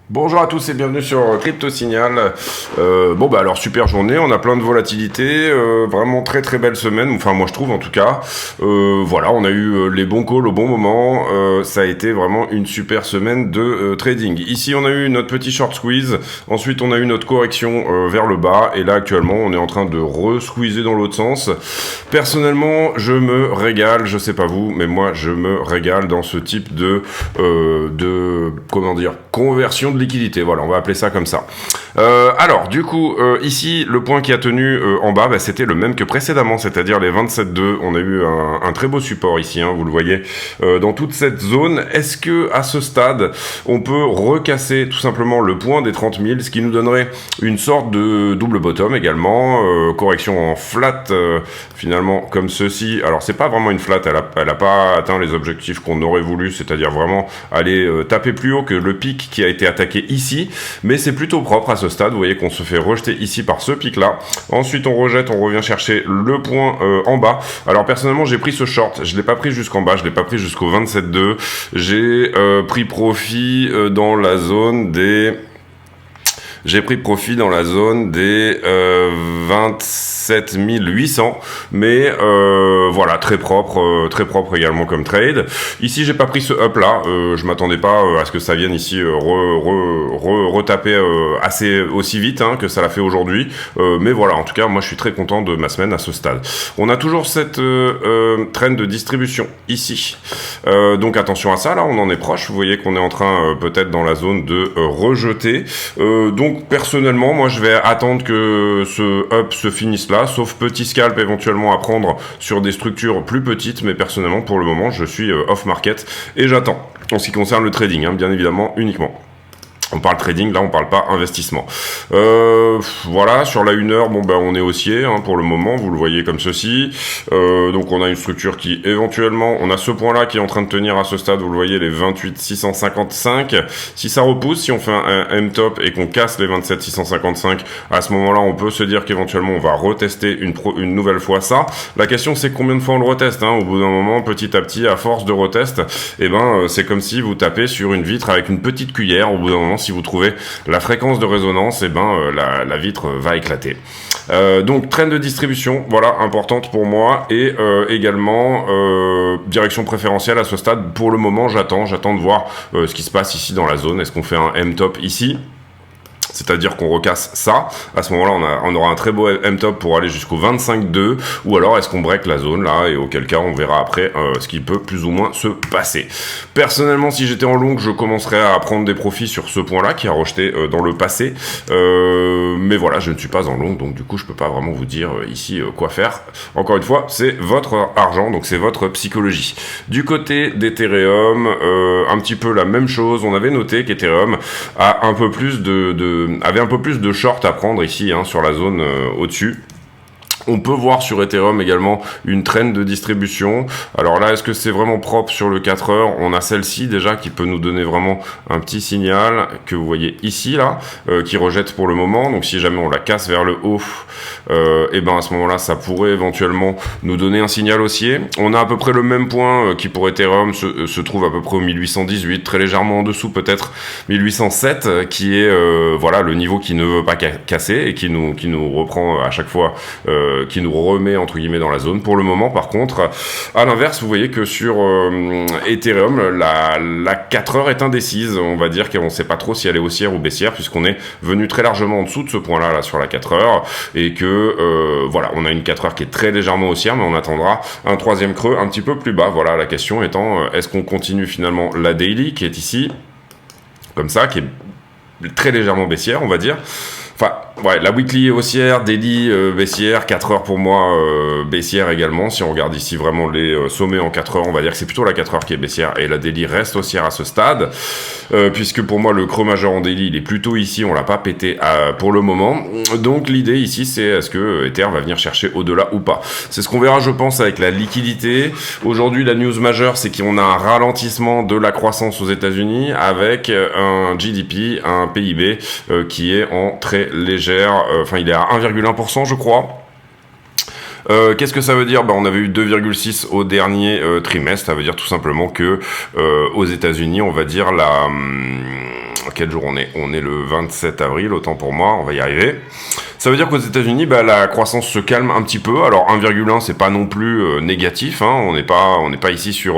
Bonjour à tous et bienvenue sur Crypto Signal. Alors super journée, on a plein de volatilité, vraiment très très belle semaine, enfin moi je trouve en tout cas. On a eu les bons calls au bon moment, ça a été vraiment une super semaine de trading. Ici on a eu notre petit short squeeze, ensuite on a eu notre correction vers le bas et là actuellement on est en train de re-squeezer dans l'autre sens. Personnellement je me régale, je sais pas vous, mais moi je me régale dans ce type de conversion de liquidité, voilà, on va appeler ça comme ça. Ici, le point qui a tenu en bas, c'était le même que précédemment, c'est-à-dire les 27,2. On a eu un très beau support ici, vous le voyez, dans toute cette zone. Est-ce que à ce stade, on peut recasser tout simplement le point des 30 000, ce qui nous donnerait une sorte de double bottom également, correction en flat, finalement, comme ceci. Alors, c'est pas vraiment une flat, elle a pas atteint les objectifs qu'on aurait voulu, c'est-à-dire vraiment aller taper plus haut que le pic qui a été attaqué ici, mais c'est plutôt propre à ce stade. Vous voyez qu'on se fait rejeter ici par ce pic là, ensuite on rejette, on revient chercher le point en bas. Alors personnellement j'ai pris ce short, je l'ai pas pris jusqu'en bas, je l'ai pas pris jusqu'au 27,2, j'ai pris profit dans la zone des 27 800, mais voilà, très propre également comme trade. Ici, j'ai pas pris ce up là, je m'attendais pas à ce que ça vienne ici retaper assez aussi vite que ça l'a fait aujourd'hui, mais voilà, en tout cas, moi je suis très content de ma semaine à ce stade. On a toujours cette trend de distribution ici, donc attention à ça, là on en est proche, vous voyez qu'on est en train peut-être dans la zone de rejeter, donc personnellement, moi je vais attendre que ce up se finisse là, sauf petit scalp éventuellement à prendre sur des structures plus petites, mais personnellement pour le moment je suis off market et j'attends. En ce qui concerne le trading, bien évidemment, uniquement. On parle trading, là on parle pas investissement. Voilà, sur la 1 heure, on est haussier pour le moment, vous le voyez comme ceci. Donc on a une structure qui éventuellement, on a ce point là qui est en train de tenir à ce stade, vous le voyez, les 28 655. Si ça repousse, si on fait un M-top et qu'on casse les 27 655, à ce moment là on peut se dire qu'éventuellement on va retester une nouvelle fois ça. La question c'est combien de fois on le reteste, au bout d'un moment, petit à petit, à force de retest, c'est comme si vous tapez sur une vitre avec une petite cuillère, au bout d'un moment, si vous trouvez la fréquence de résonance, la vitre va éclater. Donc trend de distribution, voilà, importante pour moi, et également direction préférentielle à ce stade. Pour le moment, j'attends de voir ce qui se passe ici dans la zone. Est-ce qu'on fait un M-top ici ? C'est-à-dire qu'on recasse ça, à ce moment-là on aura un très beau M-top pour aller jusqu'au 25,2, ou alors est-ce qu'on break la zone là, et auquel cas on verra après ce qui peut plus ou moins se passer. Personnellement, si j'étais en long, je commencerais à prendre des profits sur ce point-là qui a rejeté dans le passé, mais voilà, je ne suis pas en long, donc du coup je peux pas vraiment vous dire ici quoi faire. Encore une fois, c'est votre argent, donc c'est votre psychologie. Du côté d'Ethereum, un petit peu la même chose. On avait noté qu'Ethereum a avait un peu plus de short à prendre ici sur la zone au-dessus. On peut voir sur Ethereum également une trend de distribution. Alors là, est-ce que c'est vraiment propre sur le 4 heures ? On a celle-ci déjà qui peut nous donner vraiment un petit signal que vous voyez ici là, qui rejette pour le moment. Donc si jamais on la casse vers le haut, à ce moment-là, ça pourrait éventuellement nous donner un signal haussier. On a à peu près le même point qui pour Ethereum se trouve à peu près au 1818, très légèrement en dessous peut-être 1807, qui est le niveau qui ne veut pas casser et qui nous reprend à chaque fois. Qui nous remet entre guillemets dans la zone. Pour le moment, par contre, à l'inverse, vous voyez que sur Ethereum, la 4 heures est indécise. On va dire qu'on ne sait pas trop si elle est haussière ou baissière, puisqu'on est venu très largement en dessous de ce point-là, là, sur la 4 heures, et que on a une 4 heures qui est très légèrement haussière, mais on attendra un troisième creux un petit peu plus bas. Voilà, la question étant, est-ce qu'on continue finalement la daily qui est ici, comme ça, qui est très légèrement baissière, on va dire. Enfin, ouais, la weekly est haussière, daily baissière, 4 heures pour moi baissière également. Si on regarde ici vraiment les sommets en 4 heures, on va dire que c'est plutôt la 4 heures qui est baissière et la daily reste haussière à ce stade. Puisque pour moi le creux majeur en daily il est plutôt ici, on l'a pas pété pour le moment. Donc l'idée ici c'est est-ce que Ether va venir chercher au-delà ou pas. C'est ce qu'on verra je pense avec la liquidité. Aujourd'hui la news majeure c'est qu'on a un ralentissement de la croissance aux États-Unis avec un GDP, un PIB qui est en très légère, il est à 1,1% je crois. Qu'est-ce que ça veut dire? On avait eu 2,6 au dernier trimestre. Ça veut dire tout simplement que aux États-Unis, on va dire quel jour on est? On est le 27 avril, autant pour moi, on va y arriver. Ça veut dire qu'aux États-Unis, la croissance se calme un petit peu. Alors 1,1, c'est pas non plus négatif. Hein. On n'est pas ici sur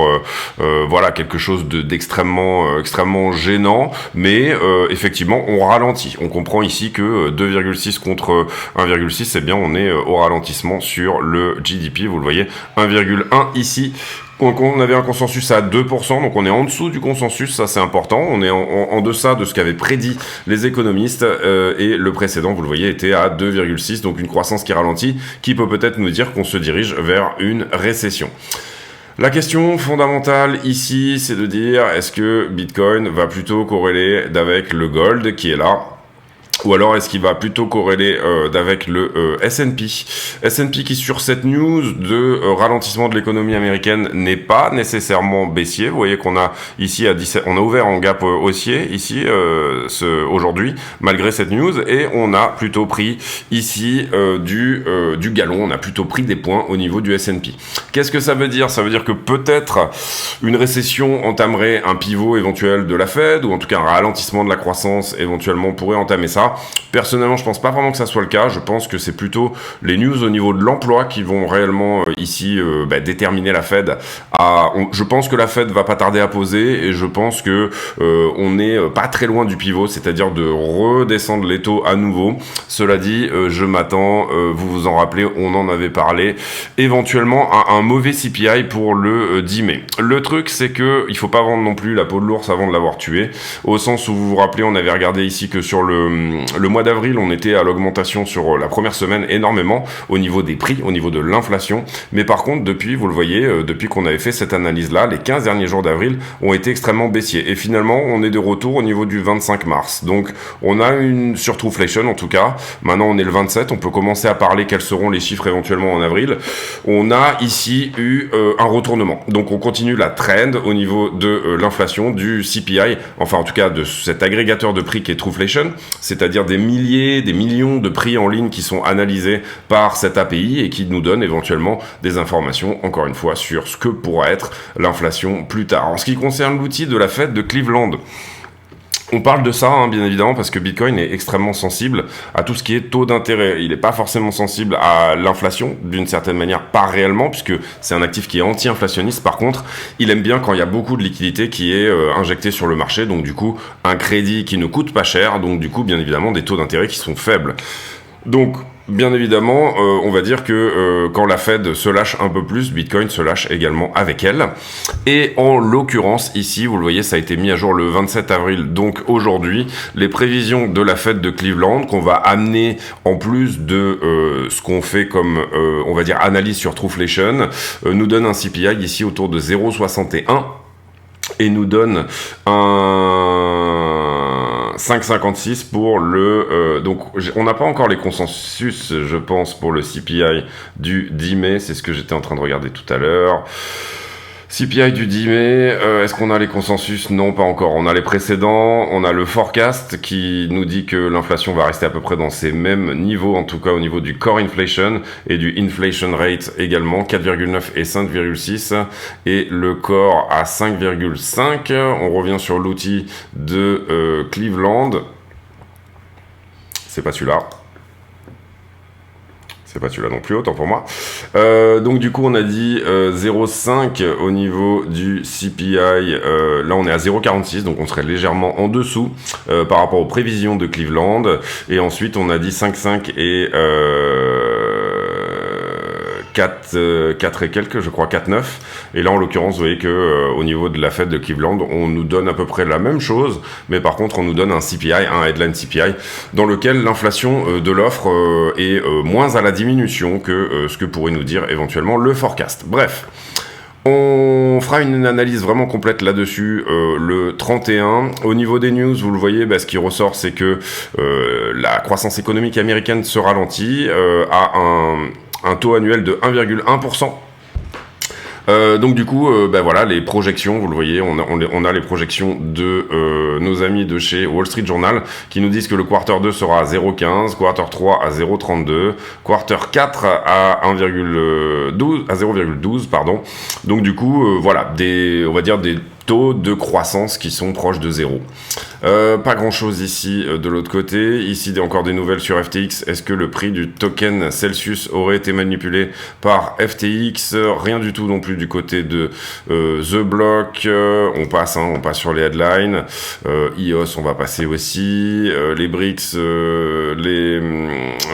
quelque chose extrêmement gênant. Mais effectivement, on ralentit. On comprend ici que 2,6 contre 1,6, c'est bien. On est au ralentissement sur le GDP. Vous le voyez, 1,1 ici. Donc on avait un consensus à 2%, donc on est en dessous du consensus, ça c'est important, on est en deçà de ce qu'avaient prédit les économistes, et le précédent, vous le voyez, était à 2,6, donc une croissance qui ralentit, qui peut peut-être nous dire qu'on se dirige vers une récession. La question fondamentale ici, c'est de dire, est-ce que Bitcoin va plutôt corréler avec le gold qui est là ? Ou alors est-ce qu'il va plutôt corréler avec le S&P ? S&P qui sur cette news de ralentissement de l'économie américaine n'est pas nécessairement baissier. Vous voyez qu'on a ici à 17, on a ouvert en gap haussier ici aujourd'hui malgré cette news et on a plutôt pris ici du galon. On a plutôt pris des points au niveau du S&P. Qu'est-ce que ça veut dire ? Ça veut dire que peut-être une récession entamerait un pivot éventuel de la Fed ou en tout cas un ralentissement de la croissance éventuellement pourrait entamer ça. Personnellement, je pense pas vraiment que ça soit le cas. Je pense que c'est plutôt les news au niveau de l'emploi qui vont réellement ici déterminer la Fed. Je pense que la Fed va pas tarder à poser et je pense que on n'est pas très loin du pivot, c'est-à-dire de redescendre les taux à nouveau. Cela dit, je m'attends, vous vous en rappelez, on en avait parlé, éventuellement à un mauvais CPI pour le 10 mai. Le truc, c'est que il faut pas vendre non plus la peau de l'ours avant de l'avoir tué, au sens où vous vous rappelez, on avait regardé ici que sur le mois d'avril, on était à l'augmentation sur la première semaine énormément au niveau des prix, au niveau de l'inflation. Mais par contre, depuis, vous le voyez, depuis qu'on avait fait cette analyse-là, les 15 derniers jours d'avril ont été extrêmement baissiers. Et finalement, on est de retour au niveau du 25 mars. Donc, on a une surtrueflation en tout cas. Maintenant, on est le 27. On peut commencer à parler quels seront les chiffres éventuellement en avril. On a ici eu un retournement. Donc, on continue la trend au niveau de l'inflation, du CPI, enfin en tout cas de cet agrégateur de prix qui est Trueflation, c'est-à-dire des milliers, des millions de prix en ligne qui sont analysés par cette API et qui nous donnent éventuellement des informations, encore une fois, sur ce que pourra être l'inflation plus tard. En ce qui concerne l'outil de la Fed de Cleveland, on parle de ça, bien évidemment, parce que Bitcoin est extrêmement sensible à tout ce qui est taux d'intérêt. Il n'est pas forcément sensible à l'inflation, d'une certaine manière, pas réellement, puisque c'est un actif qui est anti-inflationniste. Par contre, il aime bien quand il y a beaucoup de liquidité qui est injectée sur le marché, donc du coup, un crédit qui ne coûte pas cher, donc du coup, bien évidemment, des taux d'intérêt qui sont faibles. Donc, bien évidemment, on va dire que quand la Fed se lâche un peu plus, Bitcoin se lâche également avec elle. Et en l'occurrence, ici, vous le voyez, ça a été mis à jour le 27 avril, donc aujourd'hui, les prévisions de la Fed de Cleveland qu'on va amener en plus de ce qu'on fait comme, on va dire, analyse sur Trueflation, nous donne un CPI ici autour de 0,61 et nous donne un 5,56 pour le... donc, on n'a pas encore les consensus, je pense, pour le CPI du 10 mai. C'est ce que j'étais en train de regarder tout à l'heure. CPI du 10 mai, est-ce qu'on a les consensus ? Non, pas encore. On a les précédents, on a le forecast qui nous dit que l'inflation va rester à peu près dans ces mêmes niveaux, en tout cas au niveau du core inflation et du inflation rate également, 4,9 et 5,6, et le core à 5,5. On revient sur l'outil de Cleveland. C'est pas celui-là. C'est pas celui-là non plus, autant pour moi. Donc du coup, on a dit 0,5 au niveau du CPI. Là, on est à 0,46, donc on serait légèrement en dessous par rapport aux prévisions de Cleveland. Et ensuite, on a dit 5,5 et 4 et quelques, je crois 4,9. Et là, en l'occurrence, vous voyez que au niveau de la Fed de Cleveland, on nous donne à peu près la même chose, mais par contre, on nous donne un CPI, un headline CPI, dans lequel l'inflation de l'offre est moins à la diminution que ce que pourrait nous dire éventuellement le forecast. Bref. On fera une analyse vraiment complète là-dessus le 31. Au niveau des news, vous le voyez, ce qui ressort, c'est que la croissance économique américaine se ralentit à un taux annuel de 1,1%. Donc du coup, voilà, les projections, vous le voyez, on a les projections de nos amis de chez Wall Street Journal qui nous disent que le quarter 2 sera à 0,15, quarter 3 à 0,32, quarter 4 à 0,12, pardon. Donc du coup, voilà, on va dire des taux de croissance qui sont proches de zéro. Pas grand chose ici de l'autre côté. Ici encore des nouvelles sur FTX. Est-ce que le prix du token Celsius aurait été manipulé par FTX? Rien du tout non plus du côté de The Block. On passe sur les headlines. EOS, on va passer aussi. Les BRICS, les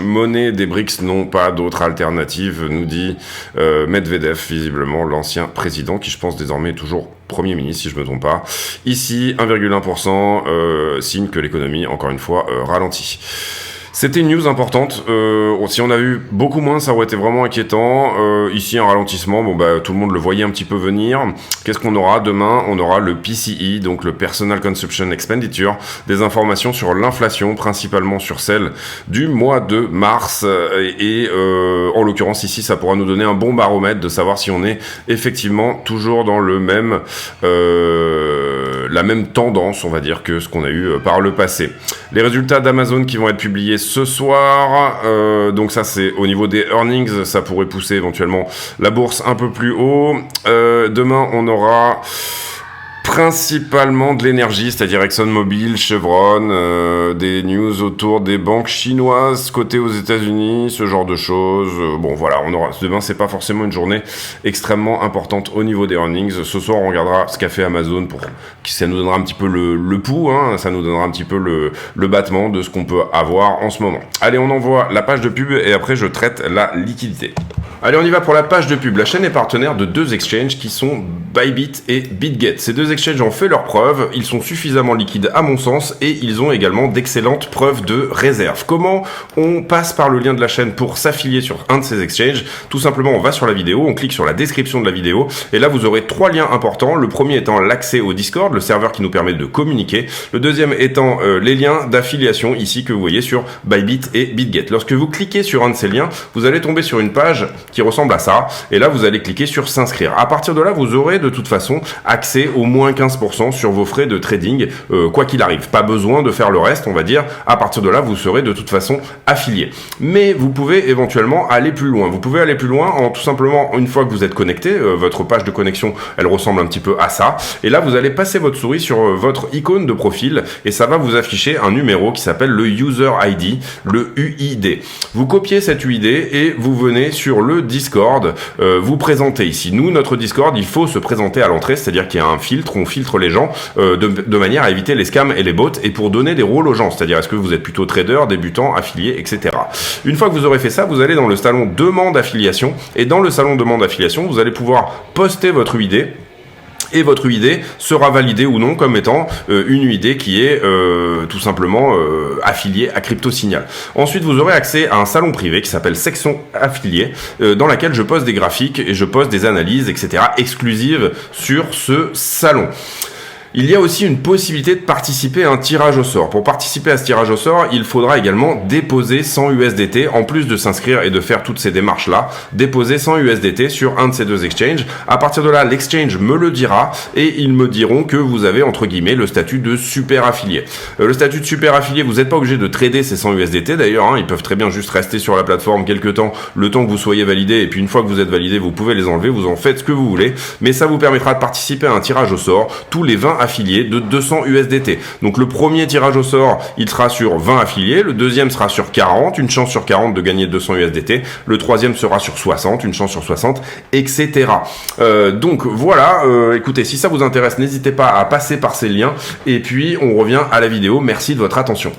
monnaies des BRICS n'ont pas d'autre alternative, nous dit Medvedev, visiblement l'ancien président, qui je pense désormais est toujours Premier ministre, si je me trompe pas. Ici, 1,1%, signe que l'économie, encore une fois, ralentit. C'était une news importante. Si on a eu beaucoup moins, ça aurait été vraiment inquiétant. Ici, un ralentissement. Tout le monde le voyait un petit peu venir. Qu'est-ce qu'on aura demain? On aura le PCE, donc le Personal Consumption Expenditure, des informations sur l'inflation, principalement sur celle du mois de mars. En l'occurrence, ici, ça pourra nous donner un bon baromètre de savoir si on est effectivement toujours dans la même tendance, on va dire, que ce qu'on a eu par le passé. Les résultats d'Amazon qui vont être publiés ce soir, donc ça c'est au niveau des earnings, ça pourrait pousser éventuellement la bourse un peu plus haut. Demain on aura principalement de l'énergie, c'est-à-dire ExxonMobil, Chevron, des news autour des banques chinoises cotées aux États-Unis, ce genre de choses. Demain c'est pas forcément une journée extrêmement importante au niveau des earnings. Ce soir on regardera ce qu'a fait Amazon ça nous donnera un petit peu le pouls, ça nous donnera un petit peu le battement de ce qu'on peut avoir en ce moment. Allez, on envoie la page de pub et après je traite la liquidité. Allez, on y va pour la page de pub. La chaîne est partenaire de deux exchanges qui sont Bybit et BitGet. Ces deux exchanges ont fait leurs preuves, ils sont suffisamment liquides à mon sens et ils ont également d'excellentes preuves de réserve. Comment on passe par le lien de la chaîne pour s'affilier sur un de ces exchanges? Tout simplement, on va sur la vidéo, on clique sur la description de la vidéo et là vous aurez trois liens importants. Le premier étant l'accès au Discord, le serveur qui nous permet de communiquer. Le deuxième étant les liens d'affiliation ici que vous voyez sur Bybit et BitGet. Lorsque vous cliquez sur un de ces liens, vous allez tomber sur une page qui ressemble à ça et là vous allez cliquer sur s'inscrire. À partir de là, vous aurez de toute façon accès au moins 15% sur vos frais de trading, quoi qu'il arrive. Pas besoin de faire le reste, on va dire. À partir de là, vous serez de toute façon affilié. Mais vous pouvez éventuellement aller plus loin. Vous pouvez aller plus loin en tout simplement, une fois que vous êtes connecté, votre page de connexion, elle ressemble un petit peu à ça. Et là, vous allez passer votre souris sur votre icône de profil et ça va vous afficher un numéro qui s'appelle le User ID, le UID. Vous copiez cet UID et vous venez sur le Discord, vous présentez ici. Nous, notre Discord, il faut se présenter à l'entrée, c'est-à-dire qu'il y a un filtre, on filtre les gens de manière à éviter les scams et les bots et pour donner des rôles aux gens, c'est-à-dire est-ce que vous êtes plutôt trader, débutant, affilié, etc. Une fois que vous aurez fait ça, vous allez dans le salon demande affiliation et dans le salon demande affiliation, vous allez pouvoir poster votre UID. Et votre UID sera validé ou non comme étant une UID qui est tout simplement affiliée à CryptoSignal. Ensuite, vous aurez accès à un salon privé qui s'appelle Section Affiliée, dans laquelle je poste des graphiques et je poste des analyses, etc. exclusives sur ce salon. Il y a aussi une possibilité de participer à un tirage au sort. Pour participer à ce tirage au sort, il faudra également déposer 100 USDT, en plus de s'inscrire et de faire toutes ces démarches-là, déposer 100 USDT sur un de ces deux exchanges. À partir de là, l'exchange me le dira et ils me diront que vous avez, entre guillemets, le statut de super affilié. Le statut de super affilié, vous n'êtes pas obligé de trader ces 100 USDT d'ailleurs, ils peuvent très bien juste rester sur la plateforme quelques temps, le temps que vous soyez validé, et puis une fois que vous êtes validé, vous pouvez les enlever, vous en faites ce que vous voulez, mais ça vous permettra de participer à un tirage au sort tous les 20 affiliés de 200 USDT. Donc le premier tirage au sort, il sera sur 20 affiliés, le deuxième sera sur 40, une chance sur 40 de gagner 200 USDT, le troisième sera sur 60, une chance sur 60, etc. Donc voilà, écoutez, si ça vous intéresse, n'hésitez pas à passer par ces liens, et puis on revient à la vidéo. Merci de votre attention.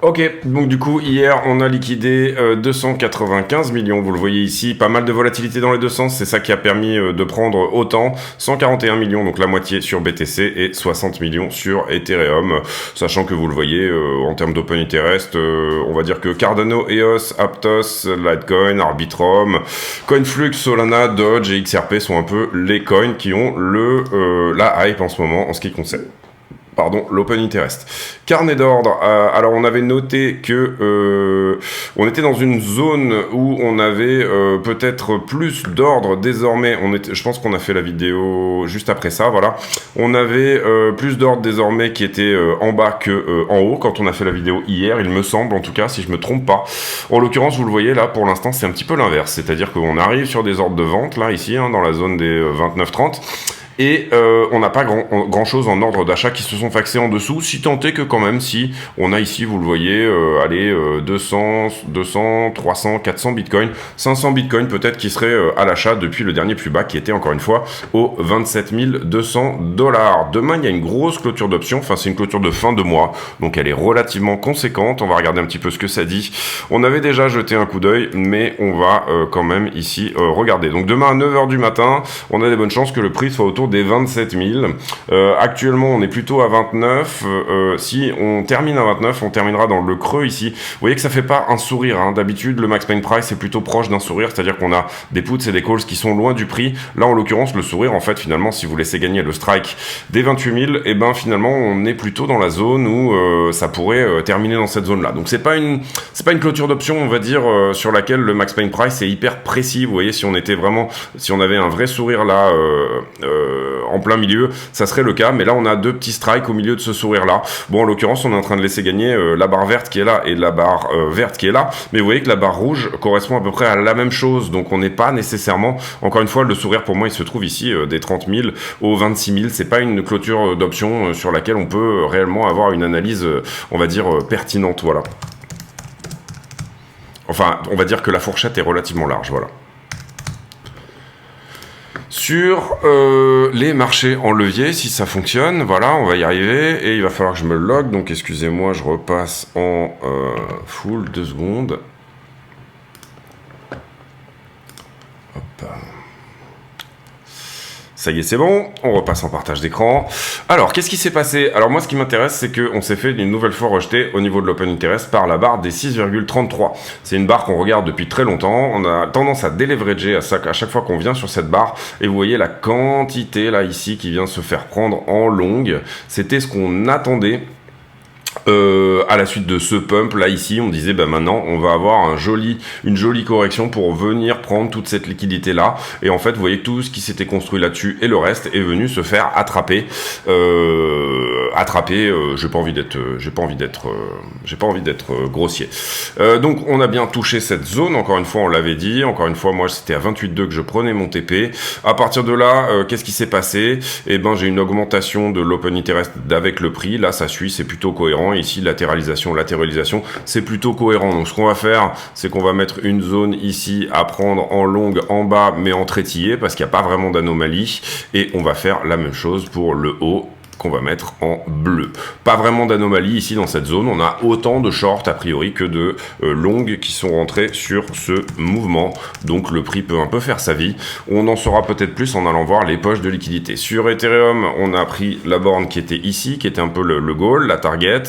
Ok, donc du coup, hier, on a liquidé 295 millions, vous le voyez ici, pas mal de volatilité dans les deux sens, c'est ça qui a permis de prendre autant, 141 millions, donc la moitié sur BTC, et 60 millions sur Ethereum, sachant que vous le voyez, en termes d'open interest, on va dire que Cardano, EOS, Aptos, Litecoin, Arbitrum, Coinflux, Solana, Doge et XRP sont un peu les coins qui ont la hype en ce moment, en ce qui concerne pardon, l'Open Interest. Carnet d'ordre, alors on avait noté que on était dans une zone où on avait peut-être plus d'ordre désormais. Je pense qu'on a fait la vidéo juste après ça, voilà. On avait plus d'ordre désormais qui était en bas que en haut quand on a fait la vidéo hier, il me semble, en tout cas, si je me trompe pas. En l'occurrence, vous le voyez là, pour l'instant, c'est un petit peu l'inverse. C'est-à-dire qu'on arrive sur des ordres de vente, là, ici, hein, dans la zone des 29-30. Et on n'a pas grand chose en ordre d'achat qui se sont faxés en dessous, si tant est que quand même, si on a ici, vous le voyez, 200, 300, 400 bitcoins, 500 bitcoins peut-être qui seraient à l'achat depuis le dernier plus bas qui était encore une fois aux 27 200 $. Demain, il y a une grosse clôture d'options, enfin c'est une clôture de fin de mois, donc elle est relativement conséquente. On va regarder un petit peu ce que ça dit. On avait déjà jeté un coup d'œil, mais on va quand même ici regarder. Donc demain à 9h du matin, on a des bonnes chances que le prix soit autour des 27 000. Actuellement, on est plutôt à 29. Si on termine à 29, on terminera dans le creux ici. Vous voyez que ça fait pas un sourire. Hein. D'habitude, le max pain price est plutôt proche d'un sourire, c'est-à-dire qu'on a des puts et des calls qui sont loin du prix. Là, en l'occurrence, le sourire, en fait, finalement, si vous laissez gagner le strike des 28 000, et ben finalement, on est plutôt dans la zone où ça pourrait terminer dans cette zone-là. Donc, c'est pas une clôture d'option, on va dire, sur laquelle le max pain price est hyper précis. Vous voyez, si on avait un vrai sourire là. En plein milieu, ça serait le cas, mais là on a deux petits strikes au milieu de ce sourire là. Bon, en l'occurrence, on est en train de laisser gagner la barre verte qui est là et la barre verte qui est là, mais vous voyez que la barre rouge correspond à peu près à la même chose, donc on n'est pas nécessairement, encore une fois, le sourire pour moi il se trouve ici des 30 000 aux 26 000, c'est pas une clôture d'options sur laquelle on peut réellement avoir une analyse, on va dire, pertinente, voilà. Enfin, on va dire que la fourchette est relativement large, voilà. Sur les marchés en levier, si ça fonctionne, voilà, on va y arriver, et il va falloir que je me log, donc excusez-moi, je repasse en full, 2 secondes. Hop. Ça y est, c'est bon, on repasse en partage d'écran. Alors, qu'est-ce qui s'est passé? Alors moi, ce qui m'intéresse, c'est qu'on s'est fait une nouvelle fois rejeter au niveau de l'Open Interest par la barre des 6,33. C'est une barre qu'on regarde depuis très longtemps. On a tendance à déleverager à chaque fois qu'on vient sur cette barre. Et vous voyez la quantité, là, ici, qui vient se faire prendre en longue. C'était ce qu'on attendait. À la suite de ce pump là ici, on disait maintenant on va avoir une jolie correction pour venir prendre toute cette liquidité là, et en fait vous voyez tout ce qui s'était construit là-dessus et le reste est venu se faire attraper. J'ai pas envie d'être grossier. Donc on a bien touché cette zone, encore une fois on l'avait dit, encore une fois moi c'était à 28,2 que je prenais mon TP. À partir de là, qu'est-ce qui s'est passé? Eh ben j'ai une augmentation de l'Open Interest avec le prix, là ça suit, c'est plutôt cohérent. Ici, latéralisation, c'est plutôt cohérent. Donc, ce qu'on va faire, c'est qu'on va mettre une zone ici à prendre en longue en bas, mais en trétillé, parce qu'il n'y a pas vraiment d'anomalie. Et on va faire la même chose pour le haut, qu'on va mettre en bleu. Pas vraiment d'anomalie ici dans cette zone, on a autant de shorts a priori que de longues qui sont rentrées sur ce mouvement, donc le prix peut un peu faire sa vie. On en saura peut-être plus en allant voir les poches de liquidité. Sur Ethereum, on a pris la borne qui était ici, qui était un peu le goal, la target,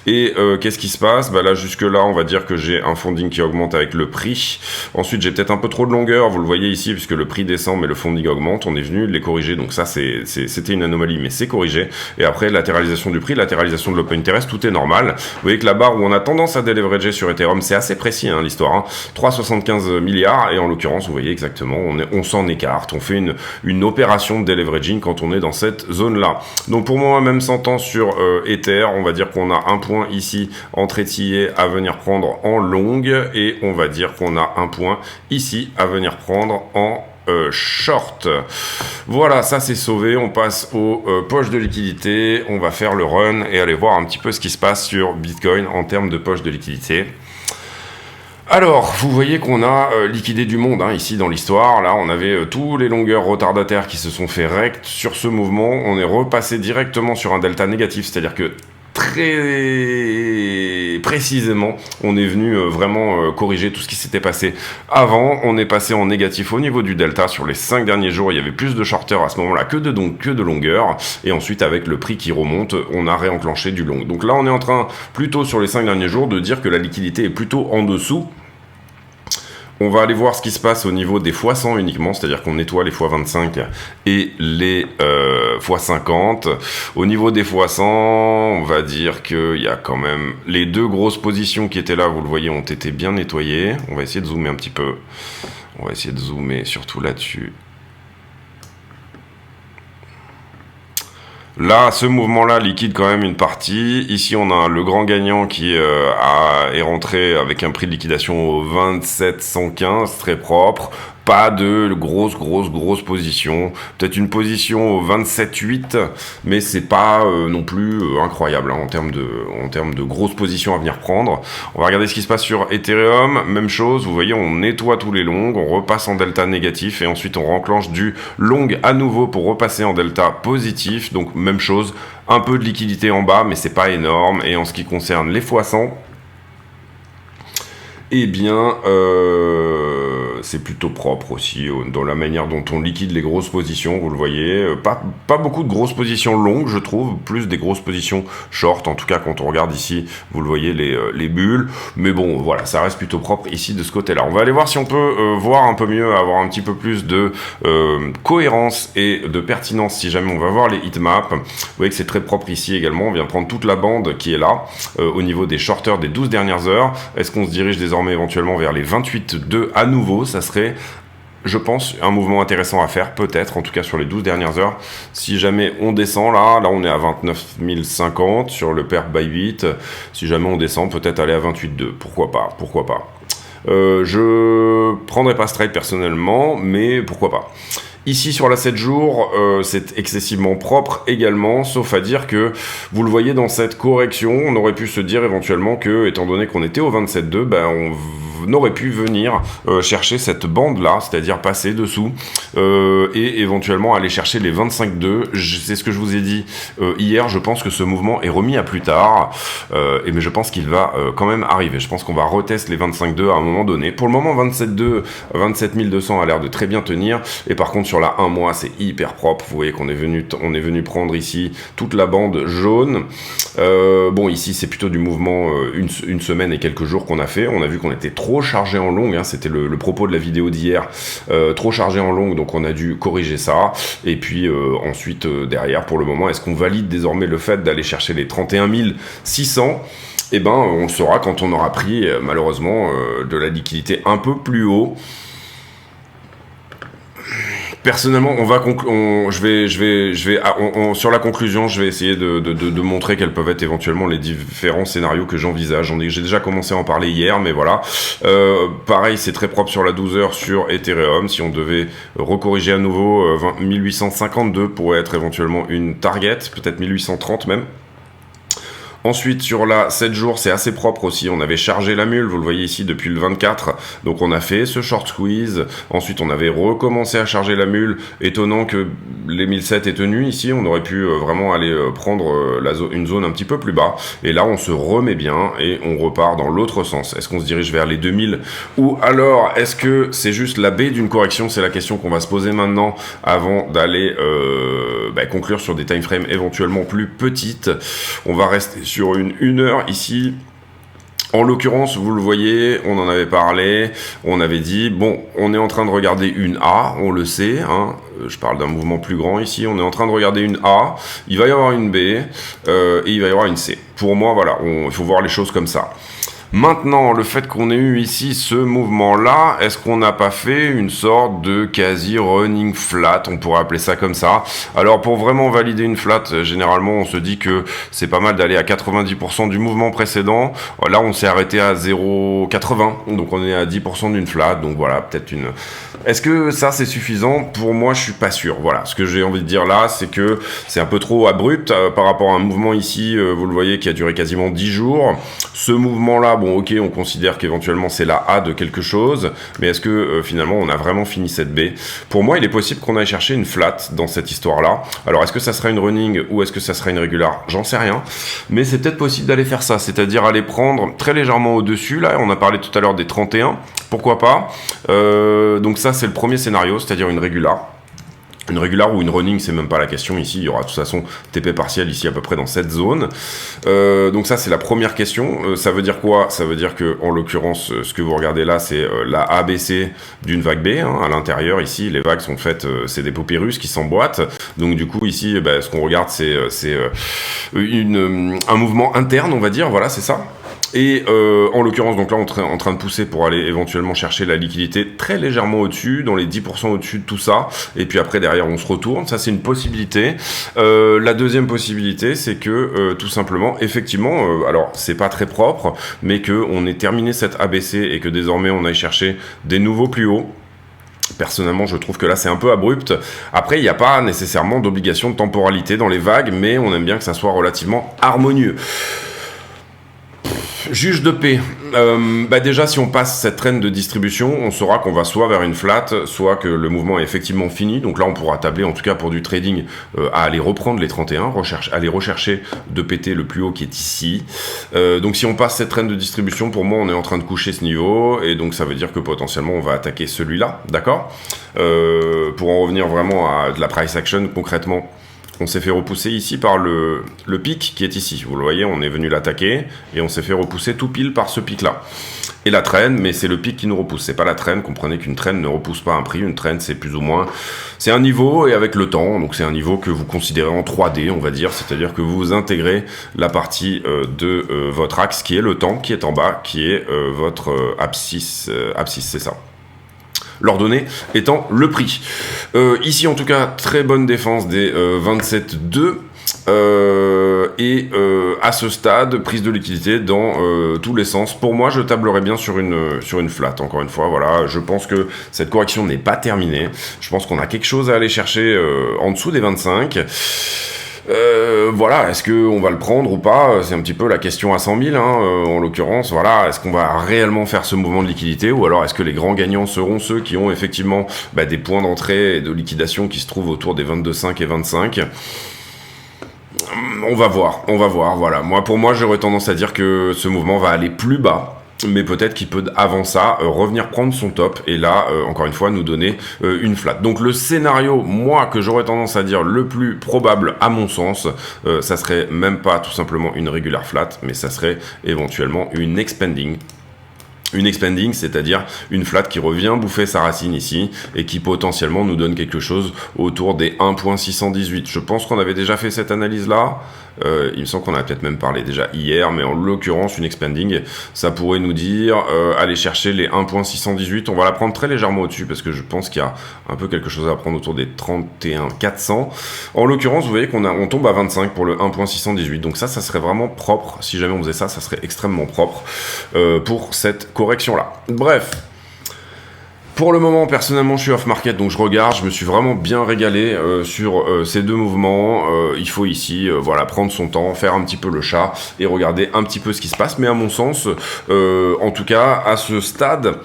et qu'est-ce qui se passe? Bah là, jusque là, on va dire que j'ai un funding qui augmente avec le prix. Ensuite, j'ai peut-être un peu trop de longueur, vous le voyez ici, puisque le prix descend, mais le funding augmente, on est venu les corriger, donc ça, c'était une anomalie, mais c'est corrigé. Et après, latéralisation du prix, latéralisation de l'Open Interest, tout est normal. Vous voyez que la barre où on a tendance à déleverager sur Ethereum, c'est assez précis, hein, l'histoire. Hein. 3,75 milliards, et en l'occurrence, vous voyez exactement, on s'en écarte. On fait une opération de deleveraging quand on est dans cette zone-là. Donc pour moi, même 100 ans sur Ether, on va dire qu'on a un point ici en trétillé à venir prendre en longue, et on va dire qu'on a un point ici à venir prendre en short. Voilà, ça c'est sauvé. On passe aux poches de liquidité. On va faire le run et aller voir un petit peu ce qui se passe sur Bitcoin en termes de poches de liquidité. Alors, vous voyez qu'on a liquidé du monde hein, ici dans l'histoire. Là, on avait tous les longueurs retardataires qui se sont fait rect sur ce mouvement. On est repassé directement sur un delta négatif, c'est-à-dire que très précisément, on est venu vraiment corriger tout ce qui s'était passé avant. On est passé en négatif au niveau du delta sur les 5 derniers jours. Il y avait plus de shorters à ce moment-là que de longueur. Et ensuite, avec le prix qui remonte, on a réenclenché du long. Donc là, on est en train, plutôt sur les 5 derniers jours, de dire que la liquidité est plutôt en dessous On va aller voir ce qui se passe au niveau des x100 uniquement, c'est-à-dire qu'on nettoie les x25 et les x50. Au niveau des x100, on va dire qu'il y a quand même les deux grosses positions qui étaient là, vous le voyez, ont été bien nettoyées. On va essayer de zoomer un petit peu. On va essayer de zoomer surtout là-dessus. Là, ce mouvement-là liquide quand même une partie. Ici, on a le grand gagnant qui est rentré avec un prix de liquidation au 27,115, très propre. Pas de grosse position. Peut-être une position au 27,8, mais c'est pas non plus incroyable hein, en termes de grosses positions à venir prendre. On va regarder ce qui se passe sur Ethereum. Même chose, vous voyez, on nettoie tous les longs, on repasse en delta négatif et ensuite on renclenche du long à nouveau pour repasser en delta positif. Donc même chose, un peu de liquidité en bas, mais c'est pas énorme. Et en ce qui concerne les x100, eh bien, c'est plutôt propre aussi dans la manière dont on liquide les grosses positions, vous le voyez. Pas beaucoup de grosses positions longues, je trouve, plus des grosses positions short. En tout cas, quand on regarde ici, vous le voyez, les bulles. Mais bon, voilà, ça reste plutôt propre ici de ce côté-là. On va aller voir si on peut voir un peu mieux, avoir un petit peu plus de cohérence et de pertinence si jamais on va voir les heatmaps. Vous voyez que c'est très propre ici également. On vient prendre toute la bande qui est là, au niveau des shorters des 12 dernières heures. Est-ce qu'on se dirige désormais éventuellement vers les 28,2 à nouveau? Ça serait, je pense, un mouvement intéressant à faire, peut-être, en tout cas sur les 12 dernières heures. Si jamais on descend là on est à 29 050 sur le pair Bybit. Si jamais on descend, peut-être aller à 28,2. Pourquoi pas? Je prendrai pas ce trade personnellement, mais pourquoi pas. Ici sur la 7 jours, c'est excessivement propre également, sauf à dire que, vous le voyez dans cette correction, on aurait pu se dire éventuellement que, étant donné qu'on était au 27,2, on aurait pu venir chercher cette bande-là, c'est-à-dire passer dessous, et éventuellement aller chercher les 25,2. C'est ce que je vous ai dit hier, je pense que ce mouvement est remis à plus tard, mais je pense qu'il va quand même arriver. Je pense qu'on va retester les 25,2 à un moment donné. Pour le moment, 27,2, 27 200 a l'air de très bien tenir, et par contre sur la 1 mois, c'est hyper propre. Vous voyez qu'on est venu prendre ici toute la bande jaune. Bon, ici, c'est plutôt du mouvement une semaine et quelques jours qu'on a fait. On a vu qu'on était trop chargé en longue, hein, c'était le propos de la vidéo d'hier, trop chargé en longue, donc on a dû corriger ça. Et puis ensuite, derrière, pour le moment, est-ce qu'on valide désormais le fait d'aller chercher les 31 600? Eh ben, on le saura quand on aura pris, malheureusement, de la liquidité un peu plus haut. Personnellement, sur la conclusion, je vais essayer de montrer quels peuvent être éventuellement les différents scénarios que j'envisage. J'ai déjà commencé à en parler hier, mais voilà. Pareil, c'est très propre sur la 12 heures sur Ethereum. Si on devait recorriger à nouveau, 1852 pourrait être éventuellement une target, peut-être 1830 même. Ensuite, sur la 7 jours, c'est assez propre aussi. On avait chargé la mule, vous le voyez ici, depuis le 24. Donc, on a fait ce short squeeze. Ensuite, on avait recommencé à charger la mule. Étonnant que les 1007 aient tenu ici. On aurait pu vraiment aller prendre une zone un petit peu plus bas. Et là, on se remet bien et on repart dans l'autre sens. Est-ce qu'on se dirige vers les 2000? Ou alors, est-ce que c'est juste la baie d'une correction? C'est la question qu'on va se poser maintenant avant d'aller conclure sur des time frames éventuellement plus petites. On va rester sur une heure ici. En l'occurrence, vous le voyez, on en avait parlé, on avait dit, bon, on est en train de regarder une A, on le sait, hein, je parle d'un mouvement plus grand ici, on est en train de regarder une A, il va y avoir une B, et il va y avoir une C. Pour moi, voilà, il faut voir les choses comme ça. Maintenant, le fait qu'on ait eu ici ce mouvement-là, est-ce qu'on n'a pas fait une sorte de quasi-running flat? On pourrait appeler ça comme ça. Alors, pour vraiment valider une flat, généralement, on se dit que c'est pas mal d'aller à 90% du mouvement précédent. Là, on s'est arrêté à 0,80, donc on est à 10% d'une flat. Donc voilà, peut-être une... Est-ce que ça, c'est suffisant? Pour moi, je suis pas sûr. Voilà, ce que j'ai envie de dire là, c'est que c'est un peu trop abrupt par rapport à un mouvement ici, vous le voyez, qui a duré quasiment 10 jours. Ce mouvement-là, bon, ok, on considère qu'éventuellement c'est la A de quelque chose, mais est-ce que finalement on a vraiment fini cette B? Pour moi, il est possible qu'on aille chercher une flat dans cette histoire-là. Alors, est-ce que ça sera une running ou est-ce que ça sera une régular? J'en sais rien, mais c'est peut-être possible d'aller faire ça, c'est-à-dire aller prendre très légèrement au-dessus. Là, on a parlé tout à l'heure des 31, pourquoi pas? Donc ça, c'est le premier scénario, c'est-à-dire une régular. Une régular ou une running, c'est même pas la question ici, il y aura de toute façon TP partiel ici à peu près dans cette zone. Donc ça c'est la première question. Ça veut dire quoi? Ça veut dire que en l'occurrence, ce que vous regardez là, c'est la ABC d'une vague B. Hein. À l'intérieur ici, les vagues sont faites, c'est des papyrus qui s'emboîtent. Donc du coup ici, ce qu'on regarde, c'est un mouvement interne, on va dire. Voilà, c'est ça. Et en l'occurrence, donc là, on est en train de pousser pour aller éventuellement chercher la liquidité très légèrement au-dessus, dans les 10% au-dessus de tout ça. Et puis après, derrière, on se retourne. Ça, c'est une possibilité. La deuxième possibilité, c'est que tout simplement, effectivement, alors c'est pas très propre, mais que on ait terminé cette ABC et que désormais, on aille chercher des nouveaux plus hauts. Personnellement, je trouve que là, c'est un peu abrupt. Après, il n'y a pas nécessairement d'obligation de temporalité dans les vagues, mais on aime bien que ça soit relativement harmonieux. Juge de paix. Déjà, si on passe cette traîne de distribution, on saura qu'on va soit vers une flat, soit que le mouvement est effectivement fini. Donc là, on pourra tabler, en tout cas pour du trading, à aller reprendre les 31, aller rechercher de péter le plus haut qui est ici. Donc si on passe cette traîne de distribution, pour moi, on est en train de coucher ce niveau. Et donc ça veut dire que potentiellement, on va attaquer celui-là. D'accord pour en revenir vraiment à de la price action, concrètement, on s'est fait repousser ici par le pic qui est ici. Vous le voyez, on est venu l'attaquer et on s'est fait repousser tout pile par ce pic-là. Et la traîne, mais c'est le pic qui nous repousse. C'est pas la traîne. Comprenez qu'une traîne ne repousse pas un prix. Une traîne, c'est plus ou moins... C'est un niveau et avec le temps. Donc c'est un niveau que vous considérez en 3D, on va dire. C'est-à-dire que vous intégrez la partie de votre axe qui est le temps, qui est en bas, qui est votre abscisse. Abscisse, c'est ça. L'ordonnée étant le prix. Ici, en tout cas, très bonne défense des 27,2. À ce stade, prise de liquidité dans tous les sens. Pour moi, je tablerai bien sur une flat. Encore une fois, voilà. Je pense que cette correction n'est pas terminée. Je pense qu'on a quelque chose à aller chercher en dessous des 25. Voilà, est-ce qu'on va le prendre ou pas? C'est un petit peu la question à 100 000, en l'occurrence. Voilà, est-ce qu'on va réellement faire ce mouvement de liquidité ou alors est-ce que les grands gagnants seront ceux qui ont effectivement des points d'entrée et de liquidation qui se trouvent autour des 22,5 et 25? On va voir, voilà. Pour moi, j'aurais tendance à dire que ce mouvement va aller plus bas. Mais peut-être qu'il peut, avant ça, revenir prendre son top et là, encore une fois, nous donner une flat. Donc le scénario, moi, que j'aurais tendance à dire le plus probable, à mon sens, ça serait même pas tout simplement une regular flat, mais ça serait éventuellement une expanding. Une expanding, c'est-à-dire une flat qui revient bouffer sa racine ici et qui potentiellement nous donne quelque chose autour des 1.618. Je pense qu'on avait déjà fait cette analyse-là. Il me semble qu'on a peut-être même parlé déjà hier, mais en l'occurrence, une expanding, ça pourrait nous dire aller chercher les 1.618. On va la prendre très légèrement au-dessus parce que je pense qu'il y a un peu quelque chose à prendre autour des 31.400. En l'occurrence, vous voyez qu'on tombe à 25 pour le 1.618. Donc ça serait vraiment propre. Si jamais on faisait ça, ça serait extrêmement propre pour cette correction-là. Bref. Pour le moment, personnellement, je suis off-market, donc je regarde, je me suis vraiment bien régalé sur ces deux mouvements. Il faut ici, prendre son temps, faire un petit peu le chat et regarder un petit peu ce qui se passe. Mais à mon sens, en tout cas, à ce stade...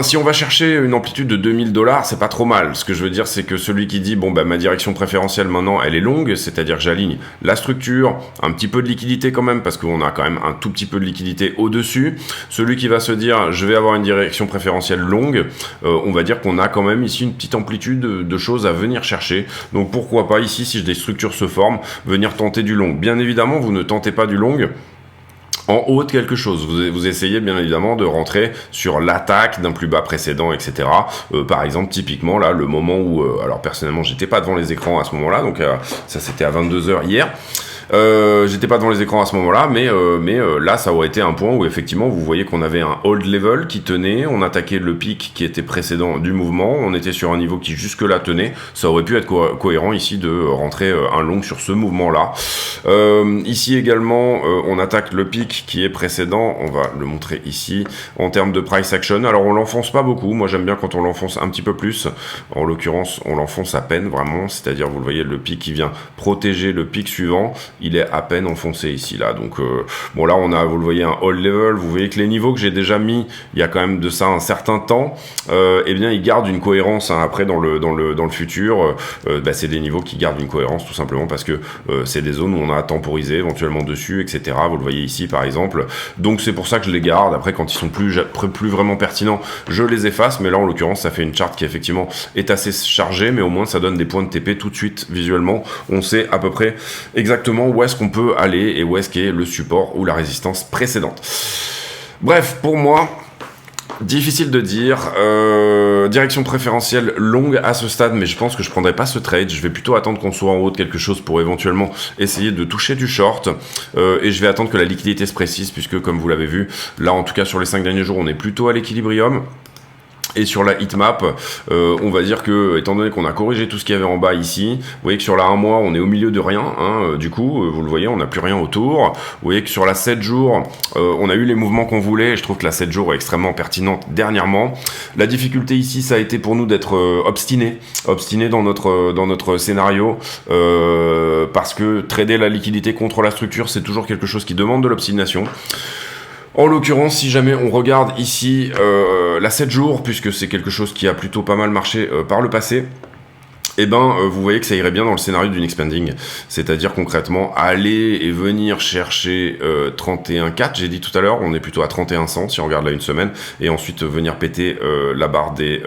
si on va chercher une amplitude de $2000, c'est pas trop mal. Ce que je veux dire, c'est que celui qui dit, ma direction préférentielle maintenant, elle est longue, c'est-à-dire que j'aligne la structure, un petit peu de liquidité quand même, parce qu'on a quand même un tout petit peu de liquidité au-dessus. Celui qui va se dire, je vais avoir une direction préférentielle longue, on va dire qu'on a quand même ici une petite amplitude de choses à venir chercher. Donc pourquoi pas ici, si des structures se forment, venir tenter du long. Bien évidemment, vous ne tentez pas du long en haut de quelque chose. Vous essayez bien évidemment de rentrer sur l'attaque d'un plus bas précédent, etc. Par exemple, typiquement là, le moment où... alors personnellement, j'étais pas devant les écrans à ce moment-là, donc ça c'était à 22h hier. J'étais pas devant les écrans à ce moment-là, mais là, ça aurait été un point où effectivement, vous voyez qu'on avait un hold level qui tenait, on attaquait le pic qui était précédent du mouvement, on était sur un niveau qui jusque-là tenait, ça aurait pu être cohérent ici de rentrer un long sur ce mouvement-là. Ici également, on attaque le pic qui est précédent, on va le montrer ici, en termes de price action. Alors on l'enfonce pas beaucoup, moi j'aime bien quand on l'enfonce un petit peu plus, en l'occurrence on l'enfonce à peine vraiment, c'est-à-dire vous le voyez le pic qui vient protéger le pic suivant, il est à peine enfoncé ici là. Donc bon, là on a, vous le voyez, un hold level. Vous voyez que les niveaux que j'ai déjà mis il y a quand même de ça un certain temps, eh bien ils gardent une cohérence, hein, après dans le futur. C'est des niveaux qui gardent une cohérence tout simplement parce que c'est des zones où on a à temporiser éventuellement dessus, etc. Vous le voyez ici par exemple. Donc c'est pour ça que je les garde. Après, quand ils sont plus vraiment pertinents, je les efface. Mais là en l'occurrence, ça fait une charte qui effectivement est assez chargée, mais au moins ça donne des points de TP tout de suite visuellement. On sait à peu près exactement où est-ce qu'on peut aller et où est-ce qu'est le support ou la résistance précédente. Bref, pour moi, difficile de dire. Direction préférentielle longue à ce stade, mais je pense que je prendrai pas ce trade. Je vais plutôt attendre qu'on soit en haut de quelque chose pour éventuellement essayer de toucher du short. Et je vais attendre que la liquidité se précise, puisque comme vous l'avez vu, là en tout cas sur les 5 derniers jours, on est plutôt à l'équilibrium. Et sur la heatmap, on va dire que, étant donné qu'on a corrigé tout ce qu'il y avait en bas ici, vous voyez que sur la 1 mois, on est au milieu de rien, hein, du coup, vous le voyez, on n'a plus rien autour. Vous voyez que sur la 7 jours, on a eu les mouvements qu'on voulait, et je trouve que la 7 jours est extrêmement pertinente dernièrement. La difficulté ici, ça a été pour nous d'être obstiné dans notre scénario, parce que trader la liquidité contre la structure, c'est toujours quelque chose qui demande de l'obstination. En l'occurrence, si jamais on regarde ici la 7 jours, puisque c'est quelque chose qui a plutôt pas mal marché par le passé, eh ben, vous voyez que ça irait bien dans le scénario d'une expanding, c'est-à-dire concrètement aller et venir chercher 31,4, j'ai dit tout à l'heure, on est plutôt à 31,100 si on regarde là une semaine, et ensuite venir péter la barre des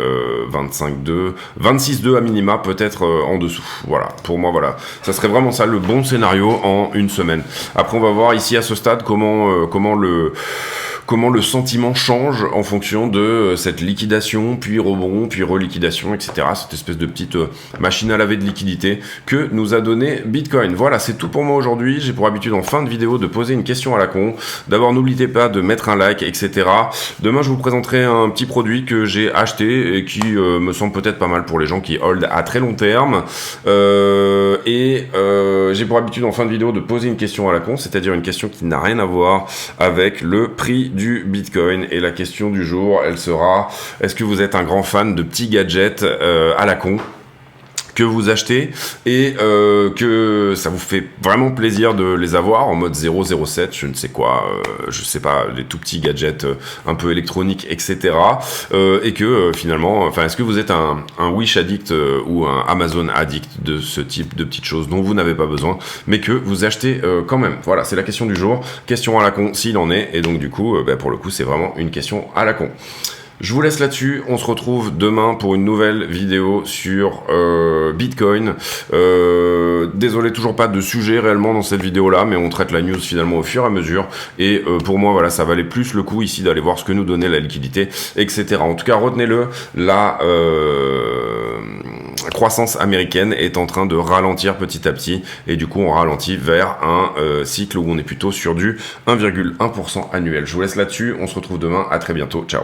25,2, 26,2 à minima, peut-être en dessous. Voilà, pour moi, voilà, ça serait vraiment ça le bon scénario en une semaine. Après, on va voir ici à ce stade comment le sentiment change en fonction de cette liquidation, puis rebond, puis reliquidation, etc. Cette espèce de petite machine à laver de liquidité que nous a donné Bitcoin. Voilà, c'est tout pour moi aujourd'hui. J'ai pour habitude en fin de vidéo de poser une question à la con. D'abord, n'oubliez pas de mettre un like, etc. Demain, je vous présenterai un petit produit que j'ai acheté et qui me semble peut-être pas mal pour les gens qui hold à très long terme. J'ai pour habitude en fin de vidéo de poser une question à la con, c'est-à-dire une question qui n'a rien à voir avec le prix du Bitcoin. Et la question du jour, elle sera: est-ce que vous êtes un grand fan de petits gadgets à la con que vous achetez et que ça vous fait vraiment plaisir de les avoir en mode 007, je ne sais quoi, je sais pas, les tout petits gadgets un peu électroniques, etc. Et que finalement, enfin, est-ce que vous êtes un Wish addict ou un Amazon addict de ce type de petites choses dont vous n'avez pas besoin, mais que vous achetez quand même? Voilà, c'est la question du jour. Question à la con s'il en est, et donc du coup, pour le coup, c'est vraiment une question à la con. Je vous laisse là-dessus, on se retrouve demain pour une nouvelle vidéo sur Bitcoin. Désolé, toujours pas de sujet réellement dans cette vidéo-là, mais on traite la news finalement au fur et à mesure. Et pour moi, voilà, ça valait plus le coup ici d'aller voir ce que nous donnait la liquidité, etc. En tout cas, retenez-le, la croissance américaine est en train de ralentir petit à petit, et du coup, on ralentit vers un cycle où on est plutôt sur du 1,1% annuel. Je vous laisse là-dessus, on se retrouve demain, à très bientôt, ciao.